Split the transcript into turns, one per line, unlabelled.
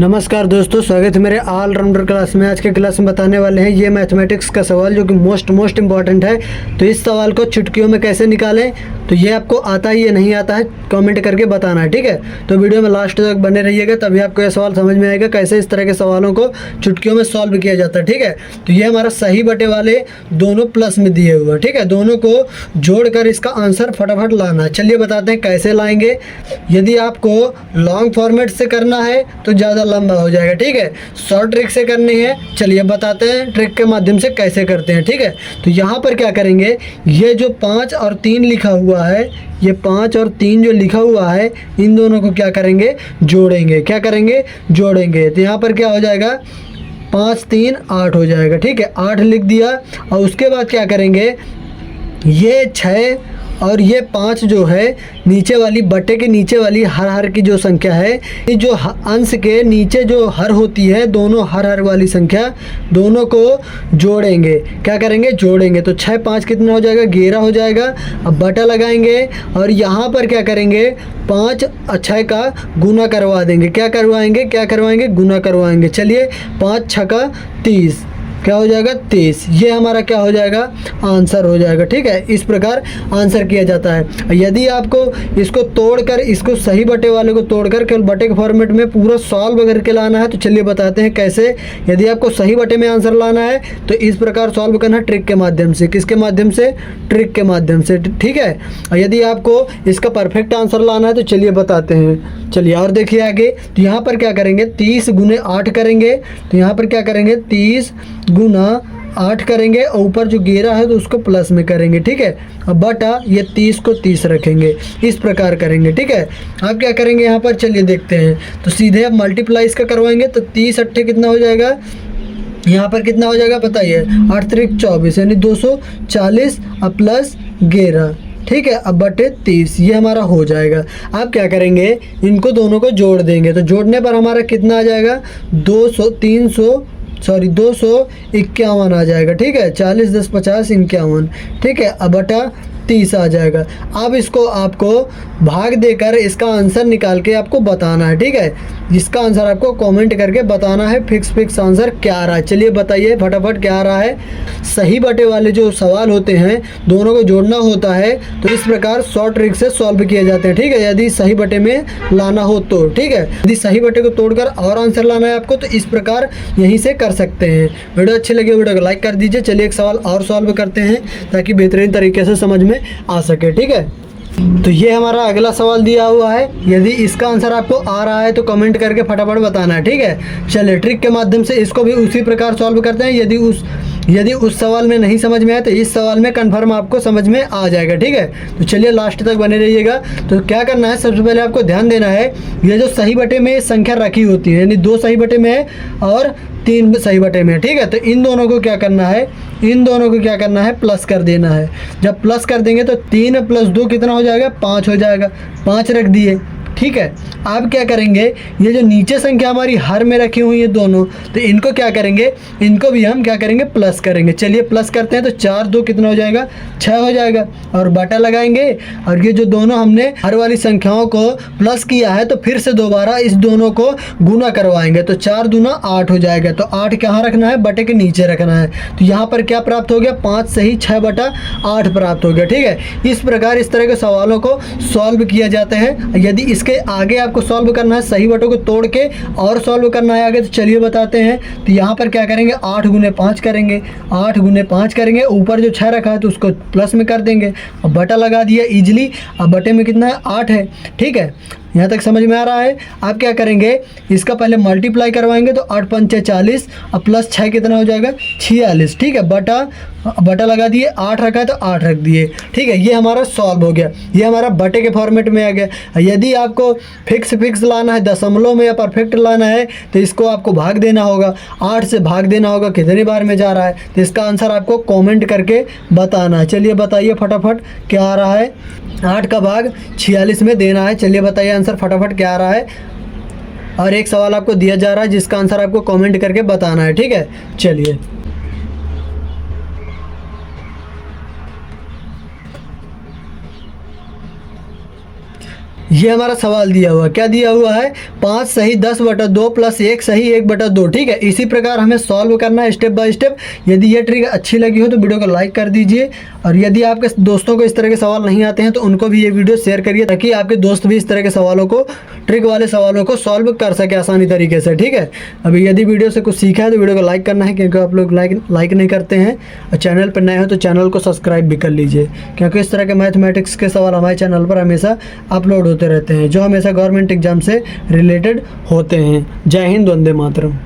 नमस्कार दोस्तों, स्वागत है मेरे ऑलराउंडर क्लास में। आज के क्लास में बताने वाले हैं ये मैथमेटिक्स का सवाल जो कि मोस्ट इम्पॉर्टेंट है। तो इस सवाल को चुटकियों में कैसे निकालें, तो ये आपको आता है या नहीं आता है कमेंट करके बताना है, ठीक है। तो वीडियो में लास्ट तक बने रहिएगा, तभी आपको यह सवाल समझ में आएगा कैसे इस तरह के सवालों को चुटकियों में सॉल्व किया जाता है, ठीक है। तो ये हमारा सही बटे वाले दोनों प्लस में दिए हुए हैं, ठीक है। दोनों को जोड़कर इसका आंसर फटाफट लाना है। चलिए बताते हैं कैसे लाएंगे। यदि आपको लॉन्ग फॉर्मेट से करना है तो ज़्यादा लंबा हो जाएगा, ठीक है। शॉर्ट ट्रिक से करनी है, चलिए बताते हैं ट्रिक के माध्यम से कैसे करते हैं, ठीक है। तो यहाँ पर क्या करेंगे, ये जो 5 और 3 लिखा हुआ है, ये 5 और 3 जो लिखा हुआ है, इन दोनों को क्या करेंगे, जोड़ेंगे। क्या करेंगे, जोड़ेंगे। तो यहाँ पर क्या हो जाएगा, 5 3 8 हो जाएगा, ठीक है। 8 लिख दिया। और उसके बाद क्या करेंगे, ये 6 और ये 5 जो है नीचे वाली बटे के नीचे वाली हर की जो संख्या है, ये जो अंश के नीचे जो हर होती है, दोनों हर वाली संख्या दोनों को जोड़ेंगे। क्या करेंगे, जोड़ेंगे। तो 6 5 कितना हो जाएगा, 11 हो जाएगा। अब बटा लगाएंगे और यहाँ पर क्या करेंगे, 5 और 6 का गुना करवा देंगे। क्या करवाएंगे, गुना करवाएंगे। चलिए 5 6 का 30, क्या हो जाएगा, 23। ये हमारा क्या हो जाएगा, आंसर हो जाएगा, ठीक है। इस प्रकार आंसर किया जाता है। यदि आपको इसको तोड़कर, इसको सही बटे वाले को तोड़कर केवल बटे के फॉर्मेट में पूरा सॉल्व करके लाना है, तो चलिए बताते हैं कैसे। यदि आपको सही बटे में आंसर लाना है तो इस प्रकार सॉल्व करना है, ट्रिक के माध्यम से। किसके माध्यम से, ट्रिक के माध्यम से, ठीक है। और यदि आपको इसका परफेक्ट आंसर लाना है तो चलिए बताते हैं। चलिए और देखिए आगे। तो यहाँ पर क्या करेंगे, 30 गुने 8 करेंगे। तो यहाँ पर क्या करेंगे, 30 गुना 8 करेंगे और ऊपर जो 11 है तो उसको प्लस में करेंगे, ठीक है। अब बटा ये 30 को 30 रखेंगे, इस प्रकार करेंगे, ठीक है। अब क्या करेंगे यहाँ पर, चलिए देखते हैं। तो सीधे अब मल्टीप्लाई इसका करवाएंगे। तो 30 अट्ठे कितना हो जाएगा, यहाँ पर कितना हो जाएगा बताइए, 8 3 24 यानी 240 और प्लस 11, ठीक है। अब बटे 30 ये हमारा हो जाएगा। अब क्या करेंगे, इनको दोनों को जोड़ देंगे। तो जोड़ने पर हमारा कितना आ जाएगा, 251 आ जाएगा, ठीक है। 40 10 50 51, ठीक है। अब बटा 30 आ जाएगा। अब इसको आपको भाग देकर इसका आंसर निकाल के आपको बताना है, ठीक है। इसका आंसर आपको कमेंट करके बताना है फिक्स आंसर क्या आ रहा है। चलिए बताइए फटाफट क्या आ रहा है। सही बटे वाले जो सवाल होते हैं दोनों को जोड़ना होता है, तो इस प्रकार शॉर्ट ट्रिक से सॉल्व किए जाते हैं, ठीक है। यदि सही बटे में लाना हो तो, ठीक है। यदि सही बटे को तोड़कर और आंसर लाना है आपको, तो इस प्रकार यहीं से कर सकते हैं। वीडियो अच्छी लगी वीडियो को लाइक कर दीजिए। चलिए एक सवाल और सॉल्व करते हैं ताकि बेहतरीन तरीके से समझ में आ सके, ठीक है। तो ये हमारा अगला सवाल दिया हुआ है। यदि इसका आंसर आपको आ रहा है तो कमेंट करके फटाफट बताना है, ठीक है। चलिए ट्रिक के माध्यम से इसको भी उसी प्रकार सॉल्व करते हैं। यदि उस सवाल में नहीं समझ में आए तो इस सवाल में कन्फर्म आपको समझ में आ जाएगा, ठीक है। तो चलिए लास्ट तक बने रहिएगा। तो क्या करना है, सबसे पहले आपको ध्यान देना है, ये जो सही बटे में संख्या रखी होती है, यानी 2 सही बटे में है और 3 सही बटे में है, ठीक है। तो इन दोनों को क्या करना है, प्लस कर देना है। जब प्लस कर देंगे तो 3 + 2 कितना हो जाएगा, 5 हो जाएगा। 5 रख दिए, ठीक है। अब क्या करेंगे, ये जो नीचे संख्या हमारी हर में रखी हुई है दोनों, तो इनको क्या करेंगे, इनको भी हम क्या करेंगे, प्लस करेंगे। चलिए प्लस करते हैं। तो 4 2 कितना हो जाएगा, 6 हो जाएगा। और बटा लगाएंगे और ये जो दोनों हमने हर वाली संख्याओं को प्लस किया है, तो फिर से दोबारा इस दोनों को गुना करवाएंगे। तो 4 दूना 8 हो जाएगा। तो 8 कहाँ रखना है, बटे के नीचे रखना है। तो यहाँ पर क्या प्राप्त हो गया, 5 सही 6 बटा 8 प्राप्त हो गया, ठीक है। इस प्रकार इस तरह के सवालों को सॉल्व किया जाता है। यदि इसके आगे आपको सॉल्व करना है, सही बटों को तोड़ के और सॉल्व करना है आगे, तो चलिए बताते हैं। तो यहाँ पर क्या करेंगे, 8 गुने 5 करेंगे। 8 गुने 5 करेंगे, ऊपर जो 6 रखा है तो उसको प्लस में कर देंगे। अब बटा लगा दिया इजीली। अब बटे में कितना है, 8 है, ठीक है। यहाँ तक समझ में आ रहा है। आप क्या करेंगे, इसका पहले मल्टीप्लाई करवाएंगे। तो 8 5 40 और प्लस 6 कितना हो जाएगा, 46, ठीक है। बटा लगा दिए, 8 रखा है तो 8 रख दिए, ठीक है। ये हमारा सॉल्व हो गया। ये हमारा बटे के फॉर्मेट में आ गया। यदि आपको फिक्स लाना है, दशमलव में या परफेक्ट लाना है, तो इसको आपको भाग देना होगा। 8 से भाग देना होगा, कितनी बार में जा रहा है। तो इसका आंसर आपको कॉमेंट करके बताना है। चलिए बताइए फटाफट क्या आ रहा है। 8 का भाग 46 में देना है। चलिए बताइए आंसर फटाफट क्या आ रहा है। और एक सवाल आपको दिया जा रहा है जिसका आंसर आपको कमेंट करके बताना है, ठीक है। चलिए ये हमारा सवाल दिया हुआ है, क्या दिया हुआ है 5 सही 10/2 प्लस 1 सही 1/2। ठीक है, इसी प्रकार हमें सॉल्व करना है स्टेप बाय स्टेप। यदि ये ट्रिक अच्छी लगी हो तो वीडियो को लाइक कर दीजिए, और यदि आपके दोस्तों को इस तरह के सवाल नहीं आते हैं तो उनको भी ये वीडियो शेयर करिए, ताकि आपके दोस्त भी इस तरह के सवालों को, ट्रिक वाले सवालों को सॉल्व कर सके आसानी तरीके से। ठीक है, अभी यदि वीडियो से कुछ सीखा है तो वीडियो को लाइक करना है, क्योंकि आप लोग लाइक नहीं करते हैं। और चैनल पर नए हो तो चैनल को सब्सक्राइब भी कर लीजिए, क्योंकि इस तरह के मैथमेटिक्स के सवाल हमारे चैनल पर हमेशा अपलोड होते रहते हैं, जो हमेशा गवर्नमेंट एग्जाम से रिलेटेड होते हैं। जय हिंद, वंदे मातरम।